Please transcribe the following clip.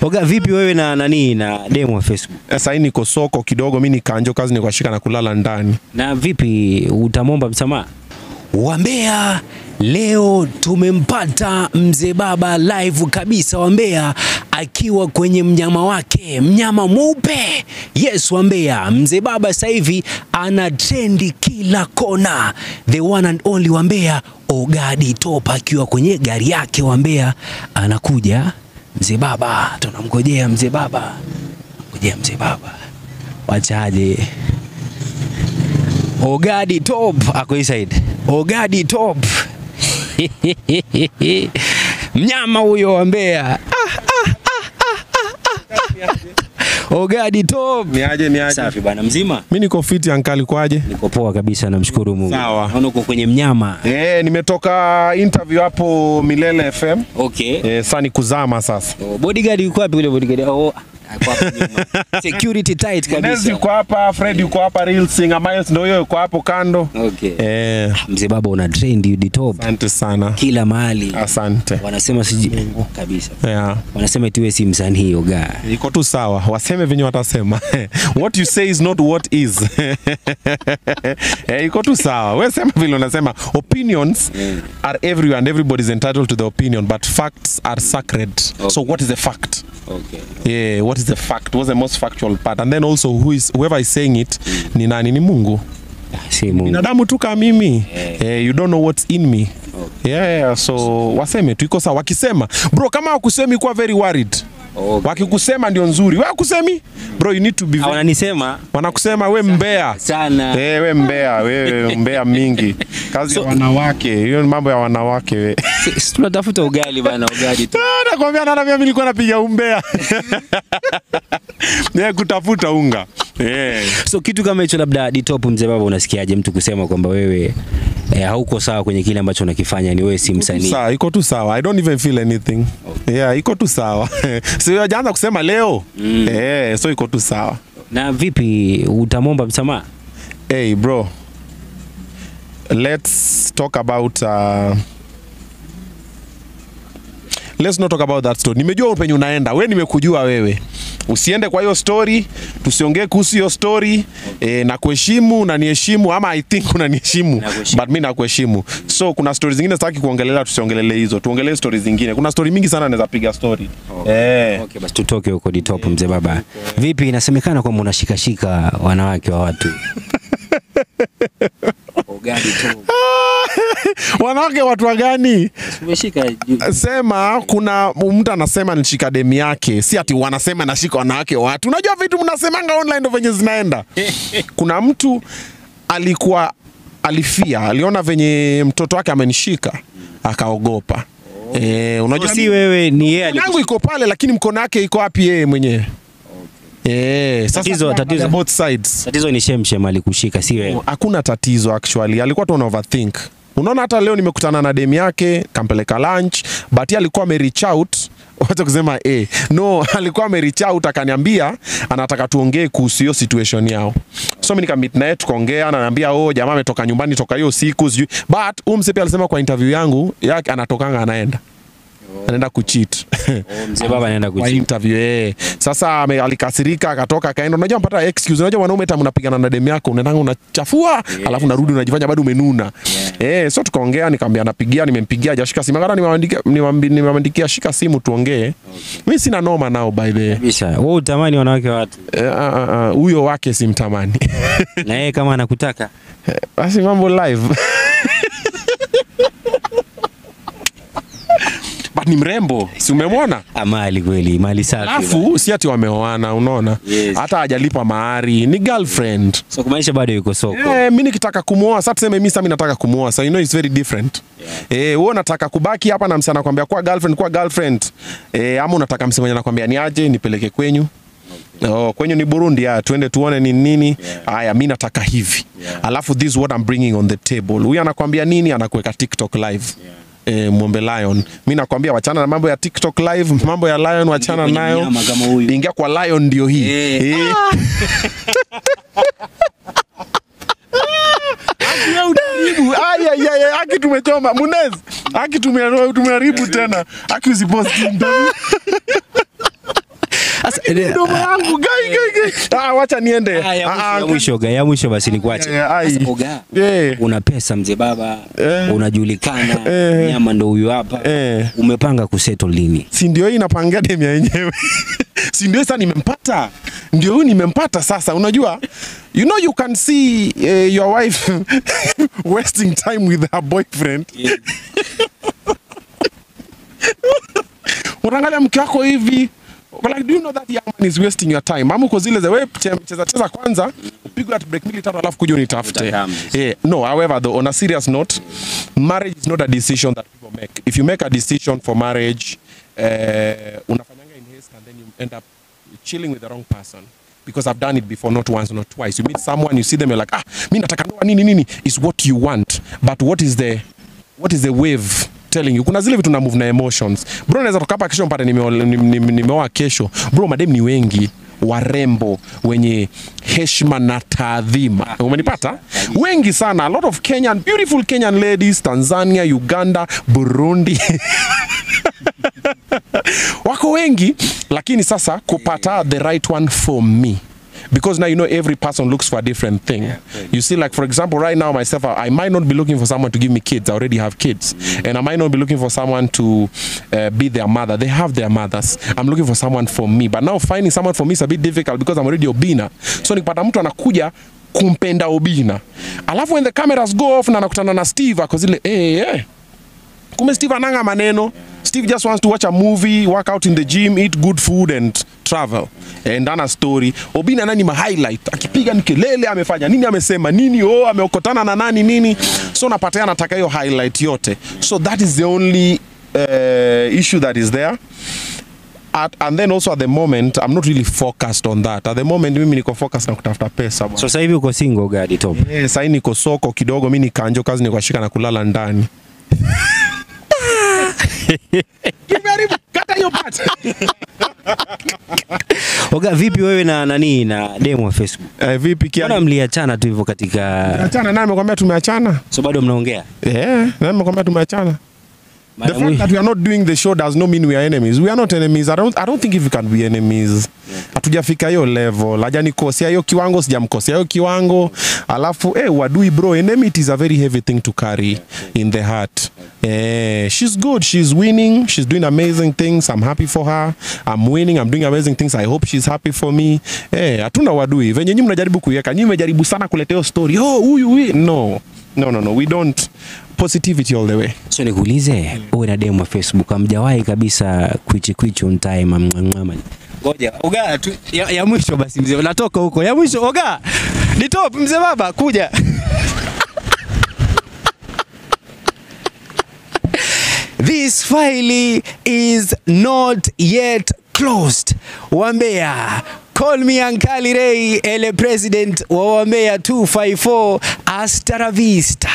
Oga, vipi wewe na nani na demo wa Facebook? Sasa hii niko soko kidogo, mimi nikaanjo kazi ni kushika na kulala ndani. Na vipi utamomba msamaha? Wambea, leo tumempata mzee baba live kabisa Wambea akiwa kwenye mnyama wake, mnyama mweupe. Yes Wambea, mzee baba sasa hivi ana trendi kila kona. The one and only Wambea, Ogadi Top akiwa kwenye gari yake Wambea anakuja. Mzee baba, tunamngojea mzee baba. Ngojea mzee baba. Wachaje? Ogadi Top ako inside. Ogadi Top. Mnyama huyo Wambea. Ogadi Top. Niaje. Safi bana, mzima? Mimi niko fit ankali, kwaje? Niko poa kabisa, namshukuru Mungu. Sawa. Naona uko kwenye mnyama. Nimetoka interview hapo Milele FM. Okay. Sasa ni kuzama sasa. Bodyguard yuko wapi ule bodyguard? Security tight kabisa. Nezi yuko hapa, Fred yuko hapa, Real Singer Miles ndio yuko hapo kando. Okay. Mzee baba una trend you top. Asante sana. Kila mahali. Asante. Wanasema siji kabisa. Yeah. Wanasema tiwe si msanii Oga. Iko tu sawa. Waseme venye watasema. What you say is not what is. Iko tu sawa. Wewe sema vile unasema. Opinions are everywhere and everybody is entitled to the opinion, but facts are sacred. Okay. So what is the fact? Okay. Yeah, what is the fact? What's the most factual part? And then also whoever is saying it ni nani? Ni Mungu. Si Mungu. Binadamu tu kama mimi. You don't know what's in me. Okay. Yeah, so waseme tu iko sawa. Wakisema, bro, kama wakusemi kuwa very worried. Okay. Wakikusema ndio nzuri. Wewe kusemi? Bro, you need to be. Wananisema. Wanakusema we mbea. Sana. We mbea, we mbea mingi. Kazi ya wanawake. Hiyo ni mambo ya wanawake we. Tunatafuta ugali bana, Ogadi tu. Nakwambia nana mimi nilikuwa napiga umbea. Kutafuta unga. So kitu kama hicho labda Ditop mzee baba unasikiaje mtu kusema kwamba wewe hauko sawa kwenye kile ambacho unakifanya, ni wewe si msanii? Sawa, iko tu sawa. I don't even feel anything. Okay. Yeah, iko tu sawa. Sio hajaanza kusema leo. So iko tu sawa. Na vipi utamomba msamaha? Hey bro. Let's not talk about that story. Nimejua upenye unaenda. Wewe nimekujua wewe. Usiende kwa hiyo story, tusiongee kuhusu hiyo story. Na kuheshimu na niheshimu, ama I think unaniheshimu, but mimi nakuheshimu. So kuna stories zingine sitaki kuongelea, tusiongelele hizo. Tuongelee stories zingine. Kuna story mingi sana naweza piga story. Okay, basi tutoke huko Ditop mzee baba. Vipi inasemekana kwamba unashika wanawake wa watu? Ogadi tu. Wanawake watu wa gani? Umeshika. Sema kuna mtu anasema nishika demi yake, si ati wanasema nashika wanawake watu. Unajua vitu mnasemanga online ndo venye zinaenda. Kuna mtu alifia, aliona venye mtoto wake amenishika, akaogopa. Unajua si wewe ni yeye yangu iko pale, lakini mkono wake iko wapi yeye mwenyewe? Sasa tatizo both sides. Tatizo ni Shemshem alikushika, si wewe. Hakuna tatizo actually. Alikuwa tu overthink. Unaona hata leo nimekutana na demi yake, kampeleka lunch, but alikuwa reach out. Wacha kusema no, alikuwa reach out akaniambia anataka tuongee kuhusu hiyo situation yao. So mimi nikamit naye tukaongea, ananiambia jamaa ametoka nyumbani toka hiyo siku sijui. But msepe alisema kwa interview yangu yake anatokanga anaenda. Anaenda kucheat. Mzee baba anaenda kucheat. Kwa interview Sasa alikasirika akatoka akaenda. Unajua mpata excuse. Unajua wanaume hata mnapigana na demu yako, unaenda unachafua, alafu unarudi unajifanya bado umenuna. So tukaongea, nikamwambia napigia, nimempigia hajashika simu. Ngara nimemwandikia shika simu tuongee. Mimi sina noma nao by the way. Kabisa. Wewe utamani wanawake watu? Huyo wake simtamani. Na yeye kama anakutaka? Basi mambo live. But ni mrembo, si umemwona? Amali kweli, mali safi. Alafu si ati wameoana, unaona? Hata hajalipa mahari, ni girlfriend. So kumaanisha bado yuko soko. Mimi nikitaka kumuoa, sasa tuseme mimi nataka kumuoa. So you know it's very different. Wewe unataka kubaki hapa na msana anakuambia kwa girlfriend. Ama unataka msema anakuambia ni aje nipeleke kwenyu. Kwenyu ni Burundi, tuende tuone ni nini. Haya, mimi nataka hivi. Alafu this is what I'm bringing on the table. Huyu anakuambia nini, anakuweka TikTok live. Mwombe Lion. Mimi nakwambia wachana na mambo ya TikTok live, mambo ya Lion wachana nayo. Ingia kwa Lion ndio hii. Aki tumechoma. Munez. Aki tumeharibu tena. Aki usiposti. Ndugu yangu gai. Wacha niende. Ya mwisho basi nikuache. Sasa Oga, una pesa mzee baba, unajulikana, nyama ndo huyu hapa. Umepanga kusettle lini? Si ndio hii inapanga demu yenyewe. Si ndio sasa nimempata. Ndio huyu nimempata sasa. Unajua, you know you can see your wife wasting time with her boyfriend. Unaangalia mke wako hivi, like, do you know that young man is wasting your time? Mamu ko zile zewe cheza kwanza, upigwe at break mili tatu alafu kuja unitafute. No, however though, on a serious note, marriage is not a decision that people make. If you make a decision for marriage, unafanyanga in haste and then you end up chilling with the wrong person. Because I've done it before, not once, not twice. You meet someone, you see them, you're like, mi nataka ndoa nini is what you want. But what is the wave telling you? Kuna zile vitu na move na emotions. Bro, naweza toka hapa kesho mpate nimeoa kesho. Bro, madem ni wengi, warembo, wenye heshima na taadhima. Umenipata? Wengi sana. A lot of beautiful Kenyan ladies, Tanzania, Uganda, Burundi. Wako wengi, lakini sasa kupata the right one for me. Because now you know every person looks for a different thing. You see, like for example, right now myself, I might not be looking for someone to give me kids. I already have kids. And I might not be looking for someone to be their mother. They have their mothers. I'm looking for someone for me. But now finding someone for me is a bit difficult because I'm already obina. So nikipata mtu anakuja kumpenda obina. Alafu when the cameras go off na nakutana na Steve akozile kume Steve ananga maneno. Steve just wants to watch a movie, work out in the gym, eat good food and travel. And done a story. Obina nani ma highlight. Akipiga nikelele, amefanya nini, amesema nini, ameokotana na nani nini. So napatea nataka hiyo highlight yote. So that is the only issue that is there. And then also at the moment, I'm not really focused on that. At the moment, mimi niko focused na kutafuta pesa. So sasa hivi uko single gadi top? Sasa hivi niko soko kidogo, mimi nikanjo kazi niko shika na kulala ndani. Kata hiyo part. Oga, vipi wewe na nani na demo wa Facebook? Vipi kia? Mbona mliachana tu hivyo katika? Achana naye, nimekwambia tumeachana. So bado mnaongea? Na nimekwambia tumeachana. The fact that we are not doing the show does not mean we are enemies. We are not enemies. I don't think if we can be enemies. Hatujafika hiyo level. Haja nikosea hiyo kiwango, sijamkosea hiyo kiwango. Alafu wadui bro, enmity is a very heavy thing to carry in the heart. She's good, she's winning, she's doing amazing things. I'm happy for her. I'm winning, I'm doing amazing things. I hope she's happy for me. Hatuna wadui. Venye nyinyi mnajaribu kuiweka, nyinyi mmejaribu sana kuletea story. Huyu. No, we don't. Positivity all the way. So nikuulize, uwe na demo Facebook, hamjawahi kabisa kwichi on time ngoja Oga ya mwisho basi mzee, natoka huko ya mwisho. Oga ni top mzee baba, kuja. This file is not yet closed. Wambea, call me Ankali Ray, ele president wa Wambea 254. Hasta la vista.